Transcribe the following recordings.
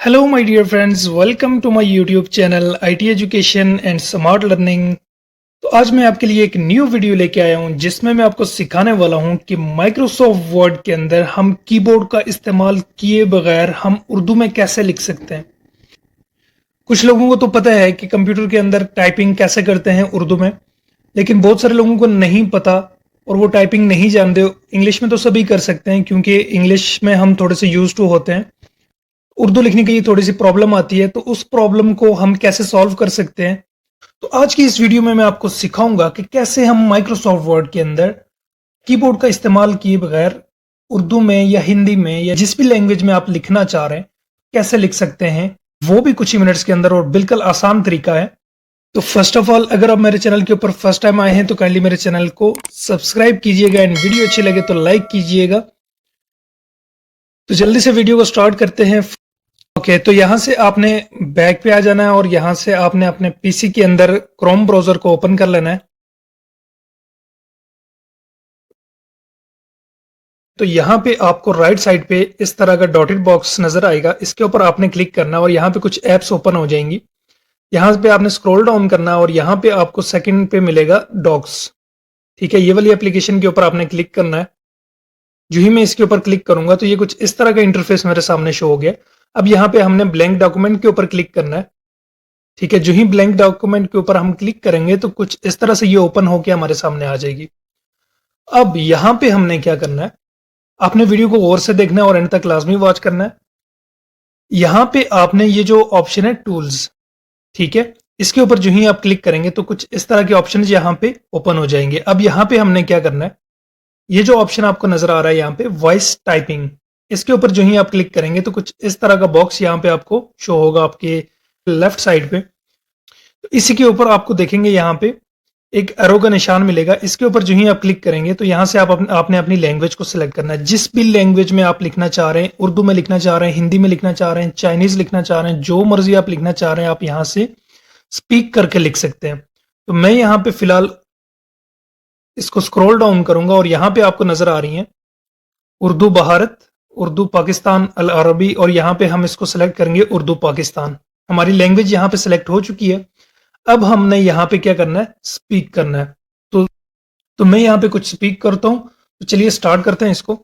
Hello, my dear friends. Welcome to my YouTube channel IT Education and Smart Learning. तो आज मैं आपके लिए एक न्यू वीडियो लेके आया हूं जिसमें मैं आपको सिखाने वाला हूं कि माइक्रोसॉफ्ट वर्ड के अंदर हम कीबोर्ड का इस्तेमाल किए बगैर हम उर्दू में कैसे लिख सकते हैं। कुछ लोगों को तो पता है कि कंप्यूटर के अंदर टाइपिंग कैसे करते हैं उर्दू में, लेकिन बहुत सारे लोगों को नहीं पता और वो टाइपिंग नहीं जानते। इंग्लिश में तो सभी कर सकते हैं क्योंकि इंग्लिश में हम थोड़े से यूज टू होते हैं। उर्दू लिखने के लिए थोड़ी सी प्रॉब्लम आती है, तो उस प्रॉब्लम को हम कैसे सॉल्व कर सकते हैं। तो आज की इस वीडियो में मैं आपको सिखाऊंगा कि कैसे हम माइक्रोसॉफ्ट वर्ड के अंदर कीबोर्ड का इस्तेमाल किए बगैर उर्दू में या हिंदी में या जिस भी लैंग्वेज में आप लिखना चाह रहे हैं कैसे लिख सकते हैं, वो भी कुछ ही मिनट्स के अंदर, और बिल्कुल आसान तरीका है। तो फर्स्ट ऑफ ऑल, अगर आप मेरे चैनल के ऊपर फर्स्ट टाइम आए हैं तो काइंडली मेरे चैनल को सब्सक्राइब कीजिएगा एंड वीडियो अच्छी लगे तो लाइक कीजिएगा। तो जल्दी से वीडियो को स्टार्ट करते हैं। ओके, तो यहाँ से आपने बैक पे आ जाना है और यहाँ से आपने अपने पीसी के अंदर क्रोम ब्राउजर को ओपन कर लेना है। तो यहाँ पे आपको राइट साइड पे इस तरह का डॉटेड बॉक्स नजर आएगा, इसके ऊपर आपने क्लिक करना और यहाँ पे कुछ एप्स ओपन हो जाएंगी। यहाँ पे आपने स्क्रॉल डाउन करना और यहाँ पे आपको सेकंड पे मिलेगा डॉक्स। ठीक है, ये वाली एप्लीकेशन के ऊपर आपने क्लिक करना है। जो ही मैं इसके ऊपर क्लिक करूंगा तो ये कुछ इस तरह का इंटरफेस मेरे सामने शो हो गया। अब यहाँ पे हमने ब्लैंक डॉक्यूमेंट के ऊपर क्लिक करना है। ठीक है, जो ही ब्लैंक डॉक्यूमेंट के ऊपर हम क्लिक करेंगे तो कुछ इस तरह से ये ओपन होके हमारे सामने आ जाएगी। अब यहाँ पे हमने क्या करना है, आपने वीडियो को गौर से देखना है और एंड तक लाजमी वॉच करना है। यहाँ पे आपने ये जो ऑप्शन है टूल्स, ठीक है, इसके ऊपर जो ही आप क्लिक करेंगे तो कुछ इस तरह के ऑप्शन यहाँ पे ओपन हो जाएंगे। अब यहाँ पे हमने क्या करना है, ये जो ऑप्शन आपको नजर आ रहा है यहाँ पे वॉइस टाइपिंग, इसके ऊपर जो ही आप क्लिक करेंगे तो कुछ इस तरह का बॉक्स यहाँ पे आपको शो होगा आपके लेफ्ट साइड पे। तो इसी के ऊपर आपको देखेंगे यहाँ पे एक एरो का निशान मिलेगा, इसके ऊपर जो ही आप क्लिक करेंगे तो यहाँ से आपने अपनी लैंग्वेज को सिलेक्ट करना है। जिस भी लैंग्वेज में आप लिखना चाह रहे हैं, उर्दू में लिखना चाह रहे हैं, हिंदी में लिखना चाह रहे हैं, चाइनीज लिखना चाह रहे हैं, जो मर्जी आप लिखना चाह रहे हैं आप यहाँ से स्पीक करके लिख सकते हैं। तो मैं यहाँ पे फिलहाल इसको स्क्रॉल डाउन करूंगा और यहाँ पे आपको नजर आ रही है उर्दू भारत, उर्दू पाकिस्तान, अल अरबी, और यहाँ पे हम इसको सिलेक्ट करेंगे उर्दू पाकिस्तान। हमारी लैंग्वेज यहाँ पे सिलेक्ट हो चुकी है। अब हमने यहाँ पे क्या करना है, स्पीक करना है। तो मैं यहाँ पे कुछ स्पीक करता हूँ। तो चलिए स्टार्ट करते हैं इसको।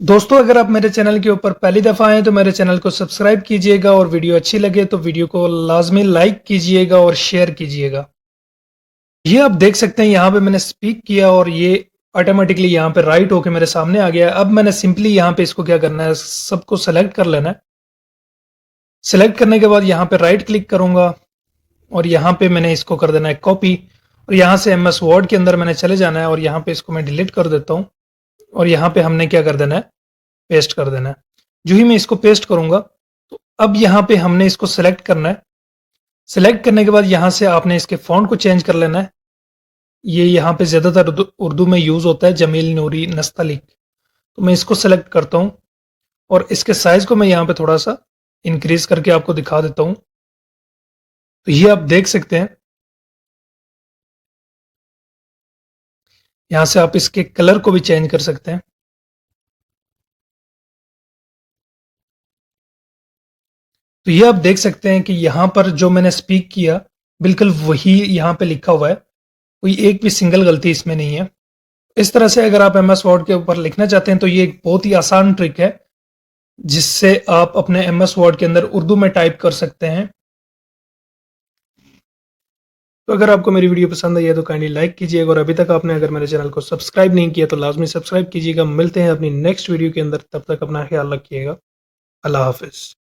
दोस्तों, अगर आप मेरे चैनल के ऊपर पहली दफा आए तो मेरे चैनल को सब्सक्राइब कीजिएगा और वीडियो अच्छी लगे तो वीडियो को लाजमी लाइक कीजिएगा और शेयर कीजिएगा। ये आप देख सकते हैं यहाँ पे मैंने स्पीक किया और ये ऑटोमेटिकली यहाँ पे राइट होके मेरे सामने आ गया है। अब मैंने सिंपली यहाँ पे इसको क्या करना है, सबको सेलेक्ट कर लेना है। सेलेक्ट करने के बाद यहाँ पे राइट क्लिक करूंगा और यहाँ पे मैंने इसको कर देना है कॉपी, और यहाँ से एमएस वर्ड के अंदर मैंने चले जाना है और यहाँ पे इसको मैं डिलीट कर देता हूँ और यहाँ पे हमने क्या कर देना है, पेस्ट कर देना है। जो ही मैं इसको पेस्ट करूंगा तो अब यहाँ पे हमने इसको सेलेक्ट करना है। सेलेक्ट करने के बाद यहाँ से आपने इसके फॉन्ट को चेंज कर लेना है। ये यहाँ पे ज्यादातर उर्दू में यूज होता है, जमील नूरी नस्तलिक। तो मैं इसको सेलेक्ट करता हूँ और इसके साइज को मैं यहाँ पे थोड़ा सा इंक्रीज करके आपको दिखा देता हूँ। तो ये आप देख सकते हैं, यहाँ से आप इसके कलर को भी चेंज कर सकते हैं। तो ये आप देख सकते हैं कि यहाँ पर जो मैंने स्पीक किया बिल्कुल वही यहाँ पे लिखा हुआ है, कोई एक भी सिंगल गलती इसमें नहीं है। इस तरह से अगर आप एमएस वर्ड के ऊपर लिखना चाहते हैं तो ये एक बहुत ही आसान ट्रिक है जिससे आप अपने एमएस वर्ड के अंदर उर्दू में टाइप कर सकते हैं। तो अगर आपको मेरी वीडियो पसंद आई है तो काइंडली लाइक कीजिएगा और अभी तक आपने अगर मेरे चैनल को सब्सक्राइब नहीं किया तो लाजमी सब्सक्राइब कीजिएगा। मिलते हैं अपनी नेक्स्ट वीडियो के अंदर, तब तक अपना ख्याल रखिएगा। अल्लाह हाफिज।